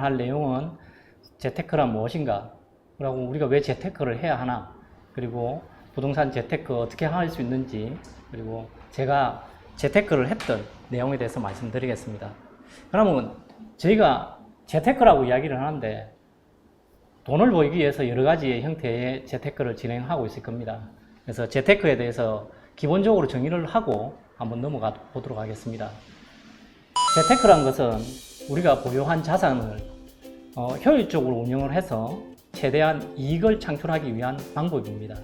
할 내용은 재테크란 무엇인가, 그리고 우리가 왜 재테크를 해야 하나, 그리고 부동산 재테크 어떻게 할 수 있는지, 그리고 제가 재테크를 했던 내용에 대해서 말씀드리겠습니다. 그러면 저희가 재테크라고 이야기를 하는데 돈을 벌기 위해서 여러 가지의 형태의 재테크를 진행하고 있을 겁니다. 그래서 재테크에 대해서 기본적으로 정의를 하고 한번 넘어가 보도록 하겠습니다. 재테크란 것은 우리가 보유한 자산을 효율적으로 운영을 해서 최대한 이익을 창출하기 위한 방법입니다.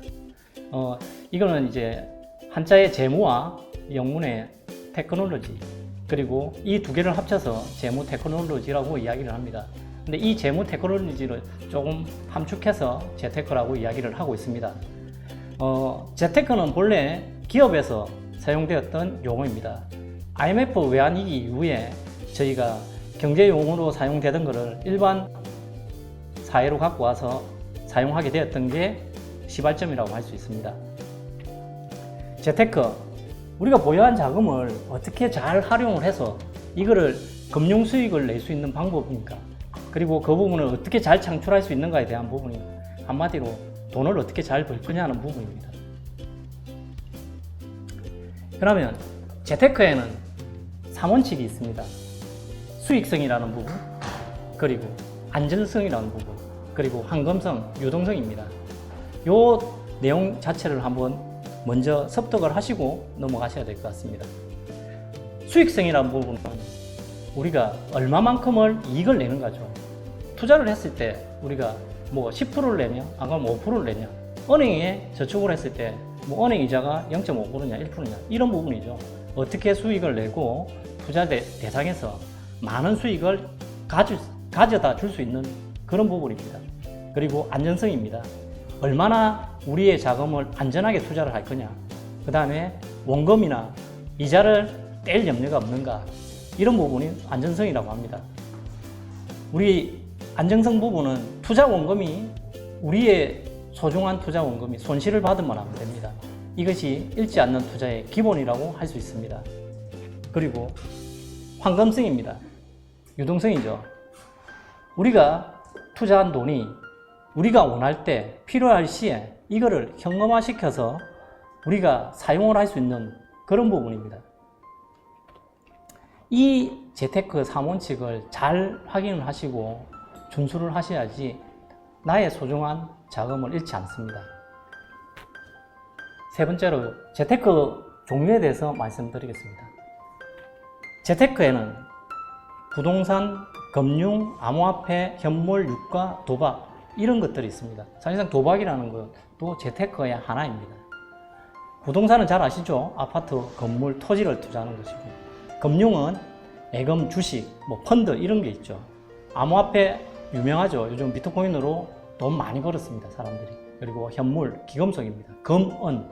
이거는 이제 한자의 재무와 영문의 테크놀로지, 그리고 이 두 개를 합쳐서 재무 테크놀로지라고 이야기를 합니다. 근데 이 재무 테크놀로지를 조금 함축해서 재테크라고 이야기를 하고 있습니다. 재테크는 본래 기업에서 사용되었던 용어입니다. IMF 외환위기 이후에 저희가 경제용어로 사용되던 것을 일반 사회로 갖고 와서 사용하게 되었던 게 시발점이라고 할 수 있습니다. 재테크, 우리가 보유한 자금을 어떻게 잘 활용을 해서 이거를 금융 수익을 낼 수 있는 방법입니까? 그리고 그 부분을 어떻게 잘 창출할 수 있는가에 대한 부분이 한마디로 돈을 어떻게 잘 벌 거냐는 부분입니다. 그러면 재테크에는 3원칙이 있습니다. 수익성이라는 부분, 그리고 안전성이라는 부분, 그리고 황금성, 유동성입니다. 요 내용 자체를 한번 먼저 습득을 하시고 넘어가셔야 될 것 같습니다. 수익성이라는 부분은 우리가 얼마만큼을 이익을 내는 거죠. 투자를 했을 때 우리가 뭐 10%를 내냐, 안 그러면 5%를 내냐, 은행에 저축을 했을 때 뭐 은행 이자가 0.5%냐, 1%냐, 이런 부분이죠. 어떻게 수익을 내고 투자 대상에서 많은 수익을 가져다 줄 수 있는 그런 부분입니다. 그리고 안전성입니다. 얼마나 우리의 자금을 안전하게 투자를 할 거냐, 그 다음에 원금이나 이자를 뗄 염려가 없는가, 이런 부분이 안전성이라고 합니다. 우리 안정성 부분은 투자 원금이, 우리의 소중한 투자 원금이 손실을 받으면 안 됩니다. 이것이 잃지 않는 투자의 기본이라고 할 수 있습니다. 그리고 황금성입니다. 유동성이죠. 우리가 투자한 돈이 우리가 원할 때, 필요할 시에 이거를 현금화시켜서 우리가 사용을 할 수 있는 그런 부분입니다. 이 재테크 3원칙을 잘 확인을 하시고 준수를 하셔야지 나의 소중한 자금을 잃지 않습니다. 세 번째로 재테크 종류에 대해서 말씀드리겠습니다. 재테크에는 부동산, 금융, 암호화폐, 현물, 유가, 도박, 이런 것들이 있습니다. 사실상 도박이라는 것도 재테크의 하나입니다. 부동산은 잘 아시죠? 아파트, 건물, 토지를 투자하는 것이고, 금융은 예금, 주식, 뭐 펀드 이런 게 있죠. 암호화폐 유명하죠. 요즘 비트코인으로 돈 많이 벌었습니다, 사람들이. 그리고 현물, 기금속입니다. 금, 은,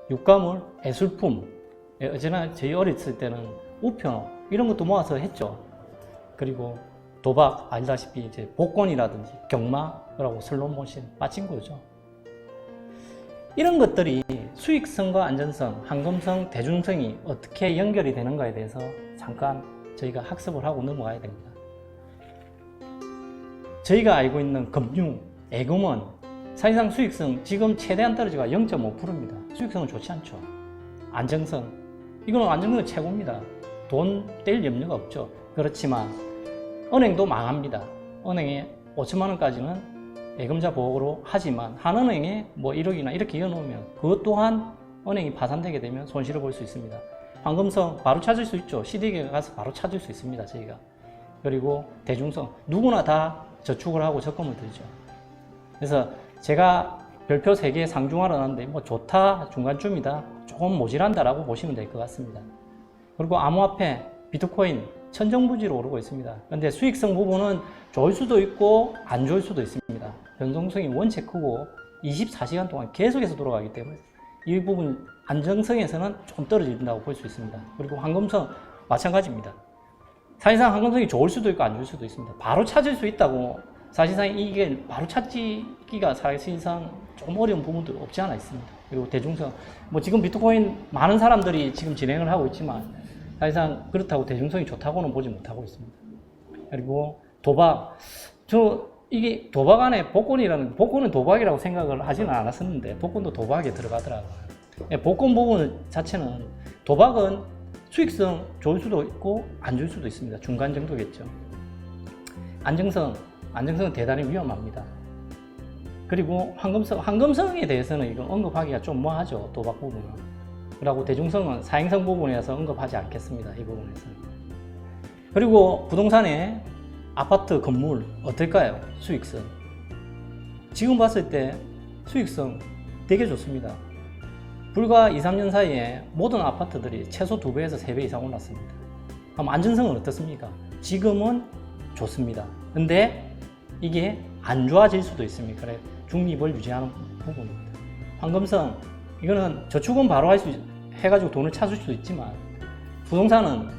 육가물, 예술품. 어제나 저희 어렸을 때는 우표 이런 것도 모아서 했죠. 그리고 도박, 알다시피 이제 복권이라든지 경마라고 슬롯머신, 빠친코죠. 이런 것들이 수익성과 안전성, 황금성, 대중성이 어떻게 연결이 되는가에 대해서 잠깐 저희가 학습을 하고 넘어가야 됩니다. 저희가 알고 있는 금융, 예금은 사실상 수익성 지금 최대한 떨어지가 0.5%입니다. 수익성은 좋지 않죠. 안정성, 이거는 안정성은 최고입니다. 돈 뗄 염려가 없죠. 그렇지만 은행도 망합니다. 은행에 5천만 원까지는 예금자 보호로 하지만 한은행에 뭐 1억이나 이렇게 이어놓으면 그것 또한 은행이 파산되게 되면 손실을 볼 수 있습니다. 황금성 바로 찾을 수 있죠. CD에 가서 바로 찾을 수 있습니다, 저희가. 그리고 대중성, 누구나 다 저축을 하고 적금을 들죠. 그래서 제가 별표 3개 상중하러 놨는데 뭐 좋다, 중간쯤이다, 조금 모질한다라고 보시면 될 것 같습니다. 그리고 암호화폐, 비트코인 천정부지로 오르고 있습니다. 그런데 수익성 부분은 좋을 수도 있고 안 좋을 수도 있습니다. 변동성이 원체 크고 24시간 동안 계속해서 돌아가기 때문에 이 부분 안정성에서는 좀 떨어진다고 볼 수 있습니다. 그리고 황금성 마찬가지입니다. 사실상 황금성이 좋을 수도 있고 안 좋을 수도 있습니다. 바로 찾을 수 있다고, 사실상 이게 바로 찾기가 사실상 조금 어려운 부분도 없지 않아 있습니다. 그리고 대중성, 뭐 지금 비트코인 많은 사람들이 지금 진행을 하고 있지만 사실상 그렇다고 대중성이 좋다고는 보지 못하고 있습니다. 그리고 도박. 이게 도박 안에 복권은 도박이라고 생각을 하지는 않았었는데, 복권도 도박에 들어가더라고요. 복권 부분 자체는, 도박은 수익성 좋을 수도 있고, 안 좋을 수도 있습니다. 중간 정도겠죠. 안정성은 대단히 위험합니다. 그리고 황금성에 대해서는 이거 언급하기가 좀 뭐하죠, 도박 부분은. 그리고 대중성은 사행성 부분에서 언급하지 않겠습니다, 이 부분에서는. 그리고 부동산의 아파트, 건물 어떨까요? 수익성. 지금 봤을 때 수익성 되게 좋습니다. 불과 2, 3년 사이에 모든 아파트들이 최소 2배에서 3배 이상 올랐습니다. 그럼 안전성은 어떻습니까? 지금은 좋습니다. 근데 이게 안 좋아질 수도 있습니다. 그래, 중립을 유지하는 부분입니다. 황금성, 이거는 저축은 바로 해가지고 돈을 찾을 수도 있지만, 부동산은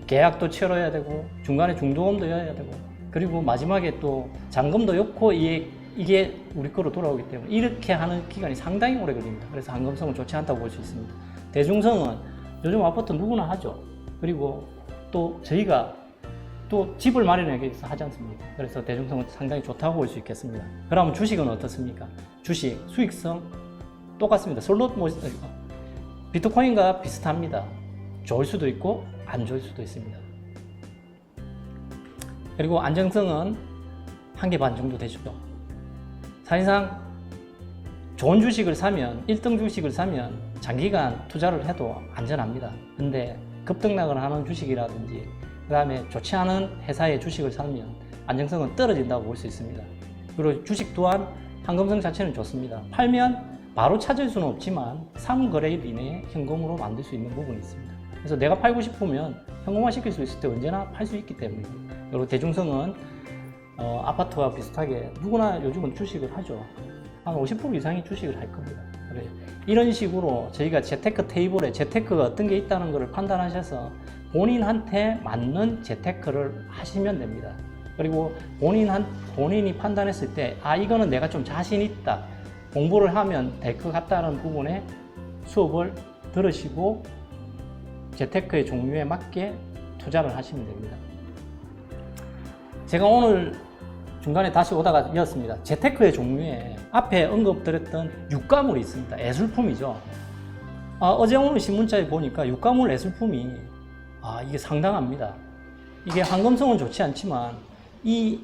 계약도 치러야 되고, 중간에 중도금도 해야 되고, 그리고 마지막에 또 잔금도 넣고 이게 우리 거로 돌아오기 때문에 이렇게 하는 기간이 상당히 오래 걸립니다. 그래서 황금성은 좋지 않다고 볼 수 있습니다. 대중성은 요즘 아파트 누구나 하죠. 그리고 또 저희가 또 집을 마련하기 위해서 하지 않습니까? 그래서 대중성은 상당히 좋다고 볼 수 있겠습니다. 그럼 주식은 어떻습니까? 주식, 수익성 똑같습니다. 비트코인과 비슷합니다. 좋을 수도 있고 안 좋을 수도 있습니다. 그리고 안정성은 1개 반 정도 되죠. 사실상 좋은 주식을 사면, 1등 주식을 사면 장기간 투자를 해도 안전합니다. 근데 급등락을 하는 주식이라든지 그 다음에 좋지 않은 회사의 주식을 사면 안정성은 떨어진다고 볼 수 있습니다. 그리고 주식 또한 황금성 자체는 좋습니다. 팔면 바로 찾을 수는 없지만 3거래일 이내에 현금으로 만들 수 있는 부분이 있습니다. 그래서 내가 팔고 싶으면 현금화 시킬 수 있을 때 언제나 팔 수 있기 때문입니다. 그리고 대중성은 아파트와 비슷하게 누구나 요즘은 주식을 하죠. 한 50% 이상이 주식을 할 겁니다. 그래, 이런 식으로 저희가 재테크 테이블에 재테크가 어떤 게 있다는 것을 판단하셔서 본인한테 맞는 재테크를 하시면 됩니다. 그리고 본인이 판단했을 때, 이거는 내가 좀 자신 있다, 공부를 하면 될 것 같다는 부분에 수업을 들으시고 재테크의 종류에 맞게 투자를 하시면 됩니다. 제가 오늘 중간에 다시 오다가 이었습니다. 재테크의 종류에 앞에 언급드렸던 유가물이 있습니다. 예술품이죠. 어제 오늘 신문자에 보니까 유가물 예술품이 이게 상당합니다. 이게 황금성은 좋지 않지만 이게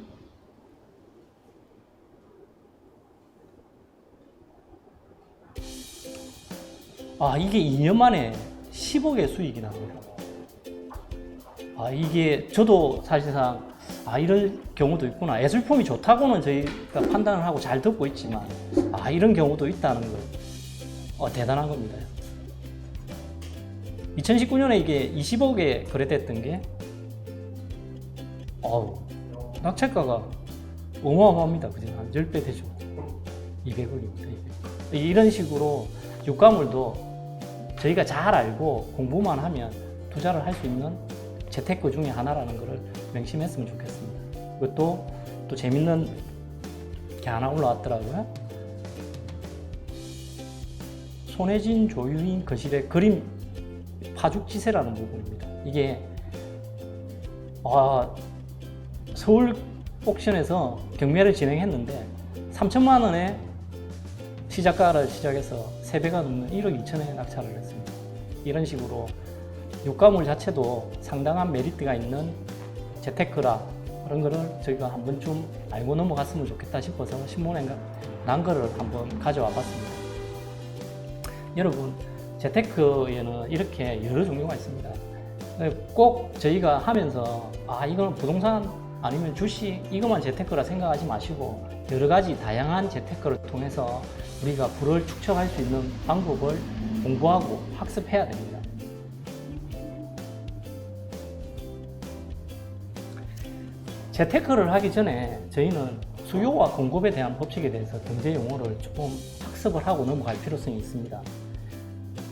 2년 만에 10억의 수익이 납니다. 이게 저도 사실상 이런 경우도 있구나. 예술품이 좋다고는 저희가 판단을 하고 잘 듣고 있지만 이런 경우도 있다는 거 대단한 겁니다. 2019년에 이게 20억에 거래됐던 게 낙찰가가 어마어마합니다. 그죠? 한 10배 되죠. 200억입니다. 이런 식으로 유가물도 저희가 잘 알고 공부만 하면 투자를 할 수 있는 재테크 중에 하나라는 것을 명심했으면 좋겠습니다. 그것도 또 재밌는 게 하나 올라왔더라고요. 손혜진 조유인 거실의 그림 파죽지세라는 부분입니다. 이게 서울 옥션에서 경매를 진행했는데 3천만 원에 시작가를 시작해서 3배가 넘는 1억 2천에 낙찰을 했습니다. 이런 식으로 유가물 자체도 상당한 메리트가 있는 재테크라, 그런 거를 저희가 한 번쯤 알고 넘어갔으면 좋겠다 싶어서 신문에 난 거를 한번 가져와 봤습니다. 여러분, 재테크에는 이렇게 여러 종류가 있습니다. 꼭 저희가 하면서 이거는 부동산 아니면 주식 이것만 재테크라 생각하지 마시고 여러 가지 다양한 재테크를 통해서 우리가 부를 축적할 수 있는 방법을 공부하고 학습해야 됩니다. 재테크를 하기 전에 저희는 수요와 공급에 대한 법칙에 대해서 경제 용어를 조금 학습을 하고 넘어갈 필요성이 있습니다.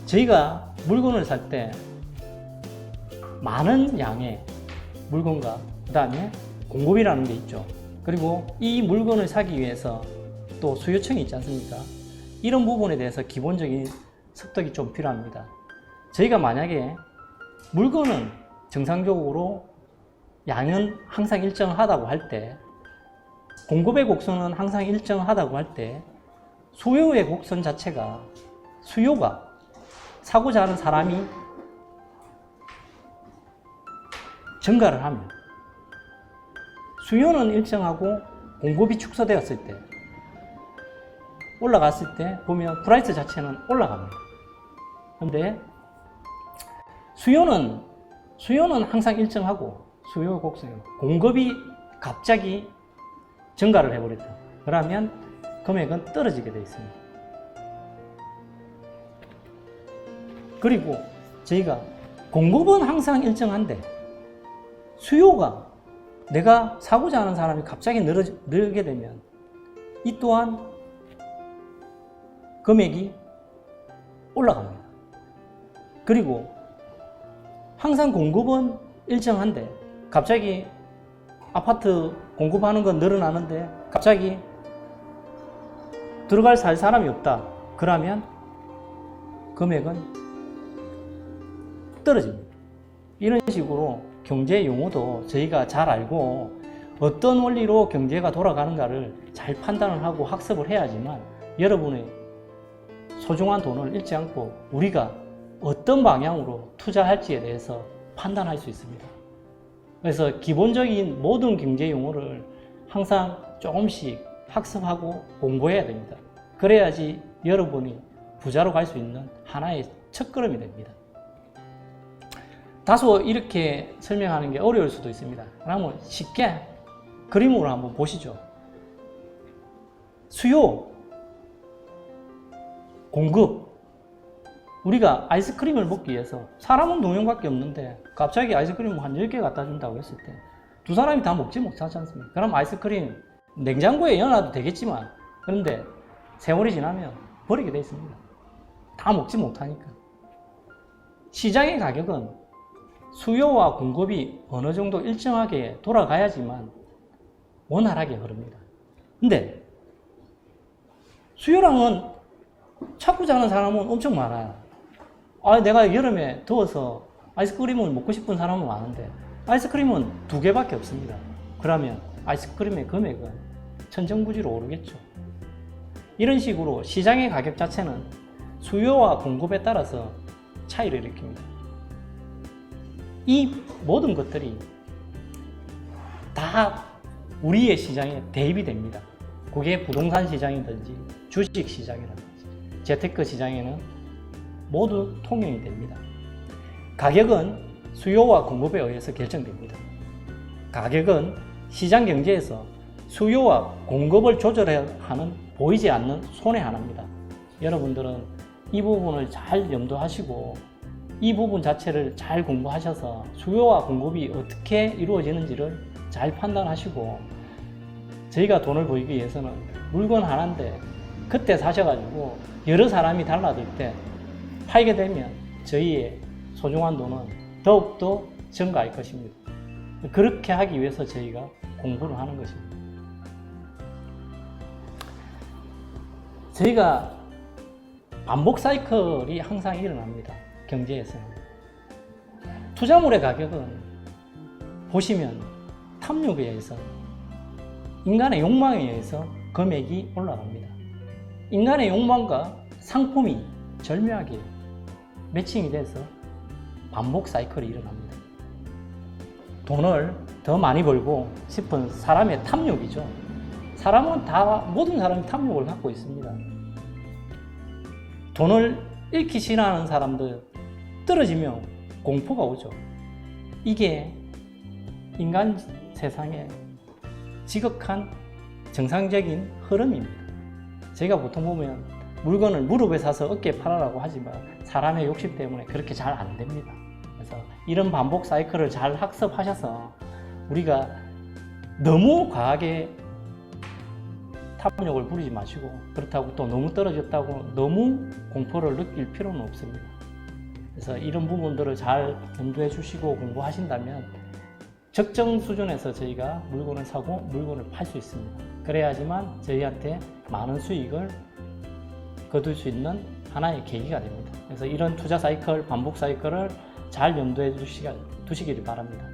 저희가 물건을 살 때 많은 양의 물건과 그 다음에 공급이라는 게 있죠. 그리고 이 물건을 사기 위해서 또 수요청이 있지 않습니까? 이런 부분에 대해서 기본적인 습득이 좀 필요합니다. 저희가 만약에 물건은 정상적으로 양은 항상 일정하다고 할 때, 공급의 곡선은 항상 일정하다고 할 때, 수요의 곡선 자체가, 수요가 사고자 하는 사람이 증가를 하면, 수요는 일정하고 공급이 축소되었을 때, 올라갔을 때 보면 프라이스 자체는 올라갑니다. 그런데 수요는 항상 일정하고 수요 곡선, 공급이 갑자기 증가를 해버렸다. 그러면 금액은 떨어지게 되어 있습니다. 그리고 저희가 공급은 항상 일정한데 수요가 내가 사고자 하는 사람이 갑자기 늘게 되면 이 또한 금액이 올라갑니다. 그리고 항상 공급은 일정한데 갑자기 아파트 공급하는 건 늘어나는데 갑자기 들어갈 살 사람이 없다. 그러면 금액은 떨어집니다. 이런 식으로 경제 용어도 저희가 잘 알고 어떤 원리로 경제가 돌아가는가를 잘 판단을 하고 학습을 해야지만 여러분의 소중한 돈을 잃지 않고 우리가 어떤 방향으로 투자할지에 대해서 판단할 수 있습니다. 그래서 기본적인 모든 경제 용어를 항상 조금씩 학습하고 공부해야 됩니다. 그래야지 여러분이 부자로 갈 수 있는 하나의 첫걸음이 됩니다. 다소 이렇게 설명하는 게 어려울 수도 있습니다. 그러면 쉽게 그림으로 한번 보시죠. 수요, 공급. 우리가 아이스크림을 먹기 위해서 사람은 2명밖에 없는데 갑자기 아이스크림을 한 10개 갖다 준다고 했을 때 두 사람이 다 먹지 못하지 않습니까? 그럼 아이스크림 냉장고에 넣어놔도 되겠지만 그런데 세월이 지나면 버리게 돼 있습니다. 다 먹지 못하니까. 시장의 가격은 수요와 공급이 어느 정도 일정하게 돌아가야지만 원활하게 흐릅니다. 근데 수요량은 찾고자 하는 사람은 엄청 많아요. 내가 여름에 더워서 아이스크림을 먹고 싶은 사람은 많은데 아이스크림은 2개밖에 없습니다. 그러면 아이스크림의 금액은 천정부지로 오르겠죠. 이런 식으로 시장의 가격 자체는 수요와 공급에 따라서 차이를 일으킵니다. 이 모든 것들이 다 우리의 시장에 대입이 됩니다. 그게 부동산 시장이든지 주식 시장이라든지 재테크 시장에는 모두 통용이 됩니다. 가격은 수요와 공급에 의해서 결정됩니다. 가격은 시장 경제에서 수요와 공급을 조절해야 하는 보이지 않는 손의 하나입니다. 여러분들은 이 부분을 잘 염두하시고 이 부분 자체를 잘 공부하셔서 수요와 공급이 어떻게 이루어지는지를 잘 판단하시고 저희가 돈을 벌기 위해서는 물건 하나인데 그때 사셔가지고 여러 사람이 달라들 때 팔게 되면 저희의 소중한 돈은 더욱더 증가할 것입니다. 그렇게 하기 위해서 저희가 공부를 하는 것입니다. 저희가 반복 사이클이 항상 일어납니다. 경제에서는. 투자물의 가격은 보시면 탐욕에 의해서 인간의 욕망에 의해서 금액이 올라갑니다. 인간의 욕망과 상품이 절묘하게 매칭이 돼서 반복 사이클이 일어납니다. 돈을 더 많이 벌고 싶은 사람의 탐욕이죠. 사람은 모든 사람이 탐욕을 갖고 있습니다. 돈을 잃기 싫어하는 사람들 떨어지면 공포가 오죠. 이게 인간 세상의 지극한 정상적인 흐름입니다. 제가 보통 보면 물건을 무릎에 사서 어깨에 팔아라고 하지만 사람의 욕심 때문에 그렇게 잘 안 됩니다. 그래서 이런 반복 사이클을 잘 학습하셔서 우리가 너무 과하게 탐욕을 부리지 마시고 그렇다고 또 너무 떨어졌다고 너무 공포를 느낄 필요는 없습니다. 그래서 이런 부분들을 잘 염두해 주시고 공부하신다면 적정 수준에서 저희가 물건을 사고 물건을 팔 수 있습니다. 그래야지만 저희한테 많은 수익을 거둘 수 있는 하나의 계기가 됩니다. 그래서 이런 투자 사이클, 반복 사이클을 잘 염두해 두시길 바랍니다.